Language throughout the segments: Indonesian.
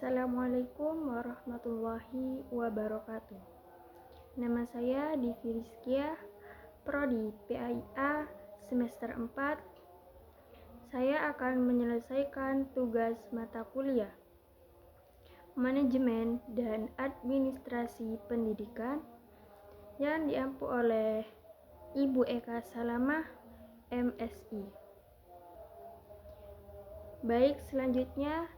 Assalamualaikum warahmatullahi wabarakatuh. Nama saya Divi Rizkia, Prodi PAIA semester 4. Saya akan menyelesaikan tugas mata kuliah Manajemen dan Administrasi Pendidikan yang diampu oleh Ibu Eka Salamah, MSI. Baik, selanjutnya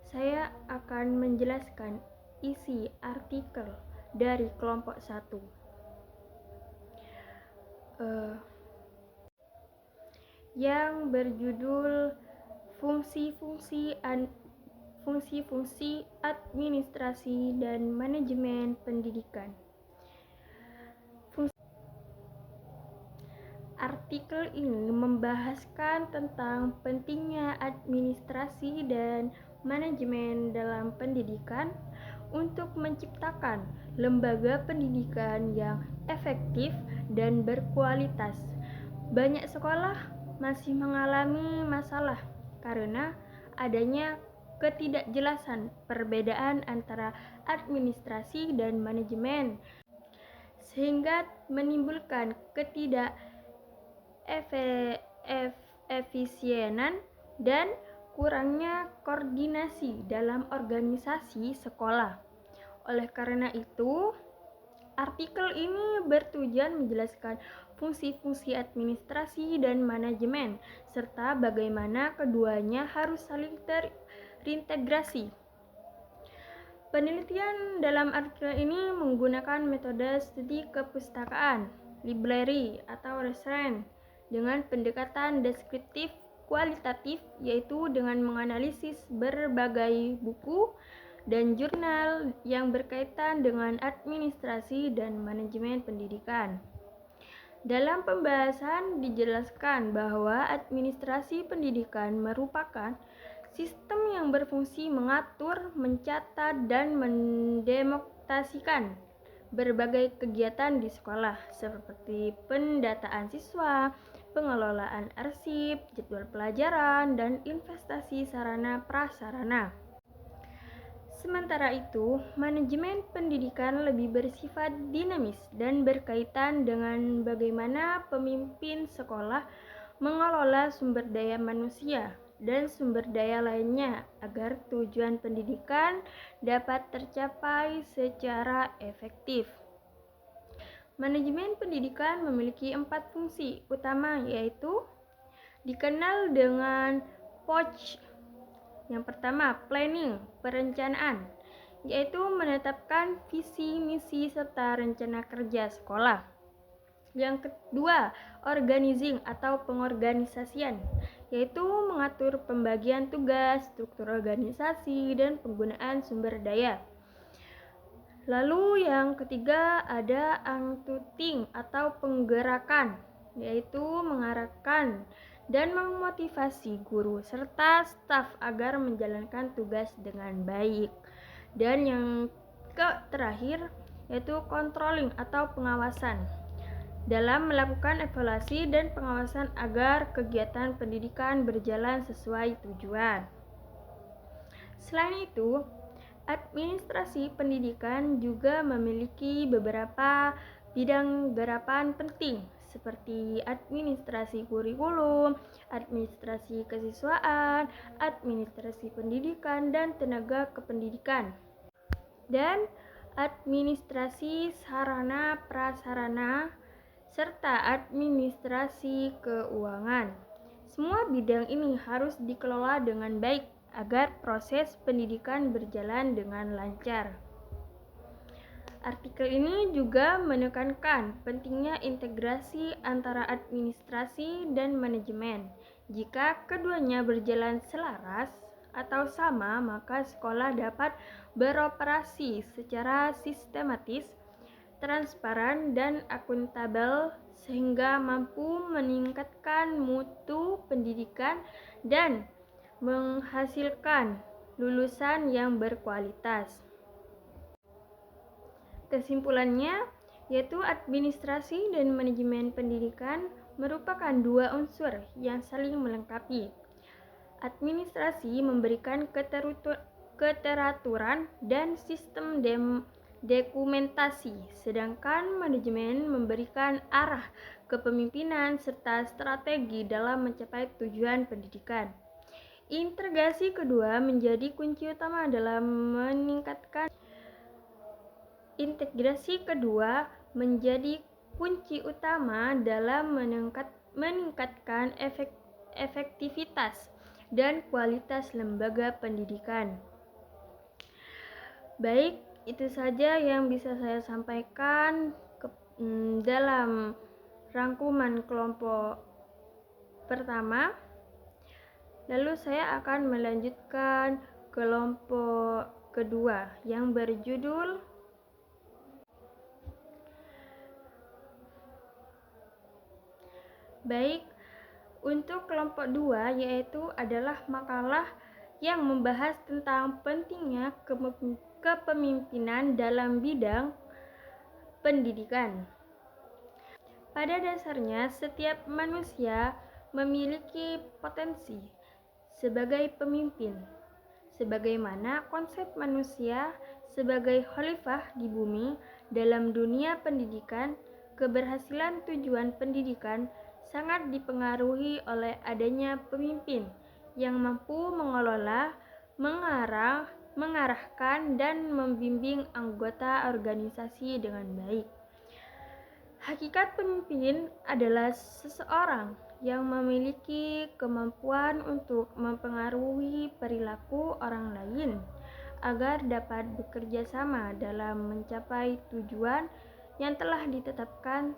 saya akan menjelaskan isi artikel dari kelompok 1 yang berjudul fungsi-fungsi administrasi dan manajemen pendidikan. Artikel ini membahaskan tentang pentingnya administrasi dan manajemen dalam pendidikan untuk menciptakan lembaga pendidikan yang efektif dan berkualitas. Banyak sekolah masih mengalami masalah karena adanya ketidakjelasan perbedaan antara administrasi dan manajemen, sehingga menimbulkan efisienan dan kurangnya koordinasi dalam organisasi sekolah. Oleh karena itu, artikel ini bertujuan menjelaskan fungsi-fungsi administrasi dan manajemen, serta bagaimana keduanya harus saling terintegrasi. Penelitian dalam artikel ini menggunakan metode studi kepustakaan, library atau reference, dengan pendekatan deskriptif kualitatif, yaitu dengan menganalisis berbagai buku dan jurnal yang berkaitan dengan administrasi dan manajemen pendidikan. Dalam pembahasan dijelaskan bahwa administrasi pendidikan merupakan sistem yang berfungsi mengatur, mencatat, dan mendokumentasikan berbagai kegiatan di sekolah seperti pendataan siswa, pengelolaan arsip, jadwal pelajaran, dan investasi sarana prasarana. Sementara itu, manajemen pendidikan lebih bersifat dinamis dan berkaitan dengan bagaimana pemimpin sekolah mengelola sumber daya manusia dan sumber daya lainnya agar tujuan pendidikan dapat tercapai secara efektif. Manajemen pendidikan memiliki 4 fungsi utama, yaitu dikenal dengan POC. Yang pertama, planning, perencanaan, yaitu menetapkan visi, misi, serta rencana kerja sekolah. Yang kedua, organizing atau pengorganisasian, yaitu mengatur pembagian tugas, struktur organisasi, dan penggunaan sumber daya. Lalu yang ketiga ada untuting atau penggerakan, yaitu mengarahkan dan memotivasi guru serta staf agar menjalankan tugas dengan baik. Dan yang terakhir yaitu controlling atau pengawasan, dalam melakukan evaluasi dan pengawasan agar kegiatan pendidikan berjalan sesuai tujuan. Selain itu, administrasi pendidikan juga memiliki beberapa bidang garapan penting seperti administrasi kurikulum, administrasi kesiswaan, administrasi pendidikan dan tenaga kependidikan, dan administrasi sarana prasarana serta administrasi keuangan. Semua bidang ini harus dikelola dengan baik agar proses pendidikan berjalan dengan lancar. Artikel ini juga menekankan pentingnya integrasi antara administrasi dan manajemen. Jika keduanya berjalan selaras atau sama, maka sekolah dapat beroperasi secara sistematis, transparan, dan akuntabel sehingga mampu meningkatkan mutu pendidikan dan menghasilkan lulusan yang berkualitas. Kesimpulannya, yaitu administrasi dan manajemen pendidikan merupakan dua unsur yang saling melengkapi. Administrasi memberikan keteraturan, dan sistem dokumentasi, sedangkan manajemen memberikan arah kepemimpinan serta strategi dalam mencapai tujuan pendidikan. Integrasi kedua menjadi kunci utama dalam meningkatkan efektivitas dan kualitas lembaga pendidikan. Baik, itu saja yang bisa saya sampaikan dalam rangkuman kelompok pertama. Lalu saya akan melanjutkan kelompok kedua yang berjudul Baik, untuk kelompok 2 yaitu adalah makalah yang membahas tentang pentingnya kepemimpinan dalam bidang pendidikan. Pada dasarnya, setiap manusia memiliki potensi sebagai pemimpin, sebagaimana konsep manusia sebagai khalifah di bumi. Dalam dunia pendidikan, keberhasilan tujuan pendidikan sangat dipengaruhi oleh adanya pemimpin yang mampu mengelola, mengarahkan, dan membimbing anggota organisasi dengan baik. Hakikat pemimpin adalah seseorang yang memiliki kemampuan untuk mempengaruhi perilaku orang lain agar dapat bekerja sama dalam mencapai tujuan yang telah ditetapkan.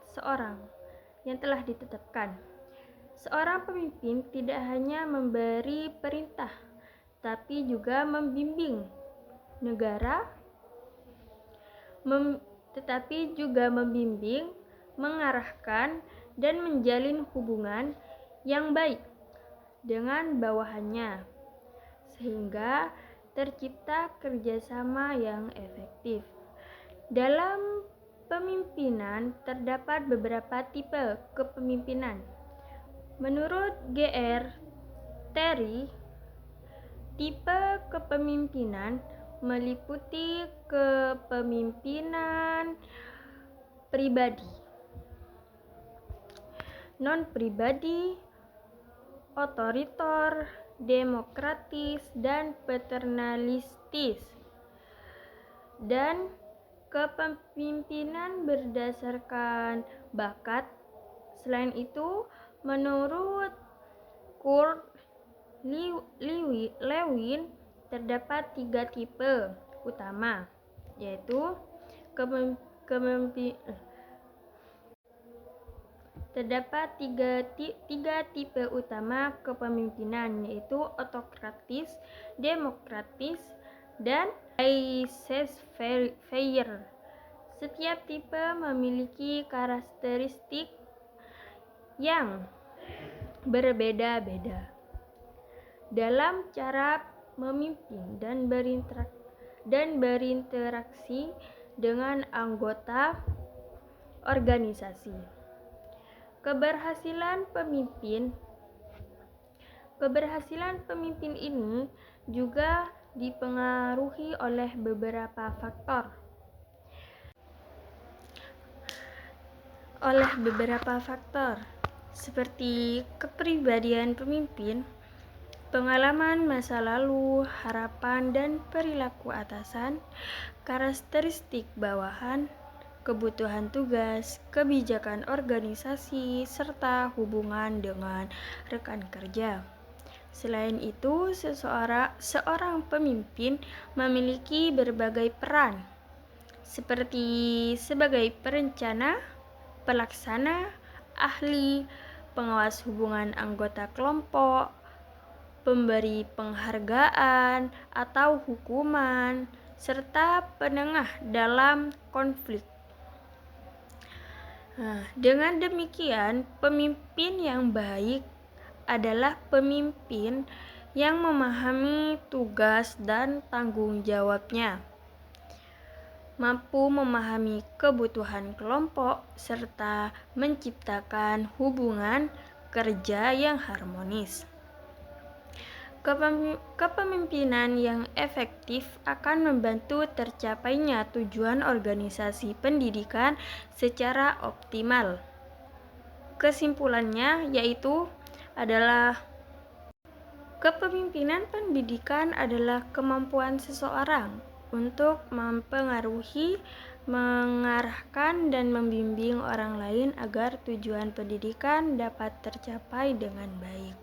Seorang pemimpin tidak hanya memberi perintah, tapi juga membimbing negara, mengarahkan, dan menjalin hubungan yang baik dengan bawahannya, sehingga tercipta kerjasama yang efektif. Dalam pemimpinan terdapat beberapa tipe kepemimpinan. Menurut G.R. Terry, tipe kepemimpinan meliputi kepemimpinan pribadi, non-pribadi, otoriter, demokratis, dan paternalistis, dan kepemimpinan berdasarkan bakat. Selain itu, menurut Kurt Lewin, terdapat 3 tipe utama, yaitu terdapat tiga tipe utama kepemimpinan, yaitu otokratis, demokratis, dan laissez-faire. Setiap tipe memiliki karakteristik yang berbeda-beda dalam cara memimpin dan berinteraksi dengan anggota organisasi. Keberhasilan pemimpin ini juga dipengaruhi oleh beberapa faktor seperti kepribadian pemimpin, pengalaman masa lalu, harapan dan perilaku atasan, karakteristik bawahan, kebutuhan tugas, kebijakan organisasi, serta hubungan dengan rekan kerja. Selain itu, seorang pemimpin memiliki berbagai peran, seperti sebagai perencana, pelaksana, ahli, pengawas hubungan anggota kelompok, pemberi penghargaan atau hukuman, serta penengah dalam konflik. Dengan demikian, pemimpin yang baik adalah pemimpin yang memahami tugas dan tanggung jawabnya, mampu memahami kebutuhan kelompok, serta menciptakan hubungan kerja yang harmonis. Kepemimpinan yang efektif akan membantu tercapainya tujuan organisasi pendidikan secara optimal. Kesimpulannya yaitu adalah kepemimpinan pendidikan adalah kemampuan seseorang untuk mempengaruhi, mengarahkan, dan membimbing orang lain agar tujuan pendidikan dapat tercapai dengan baik.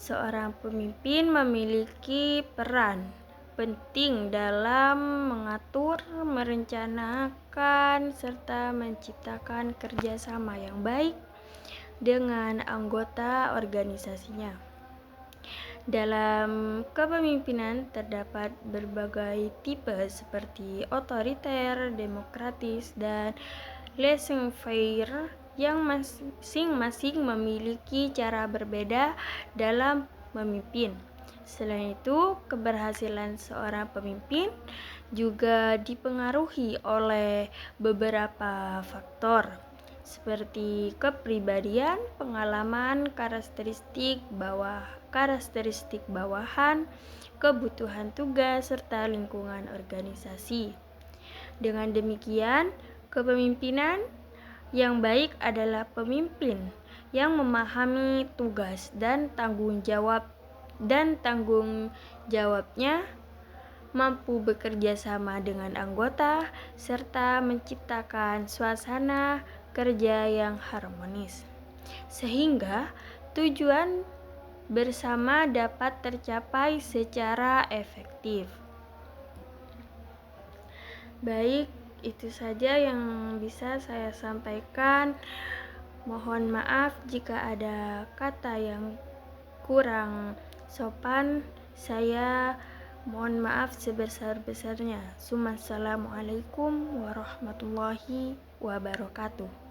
Seorang pemimpin memiliki peran penting dalam mengatur, merencanakan, serta menciptakan kerjasama yang baik dengan anggota organisasinya. Dalam kepemimpinan terdapat berbagai tipe seperti otoriter, demokratis, dan laissez-faire yang masing-masing memiliki cara berbeda dalam memimpin. Selain itu, keberhasilan seorang pemimpin juga dipengaruhi oleh beberapa faktor seperti kepribadian, pengalaman, karakteristik bawahan, kebutuhan tugas, serta lingkungan organisasi. Dengan demikian, kepemimpinan yang baik adalah pemimpin yang memahami tugas dan tanggung jawabnya, mampu bekerja sama dengan anggota, serta menciptakan suasana kerja yang harmonis, sehingga tujuan bersama dapat tercapai secara efektif. Baik, itu saja yang bisa saya sampaikan. Mohon maaf jika ada kata yang kurang sopan. Saya mohon maaf sebesar-besarnya. Assalamualaikum warahmatullahi wabarakatuh.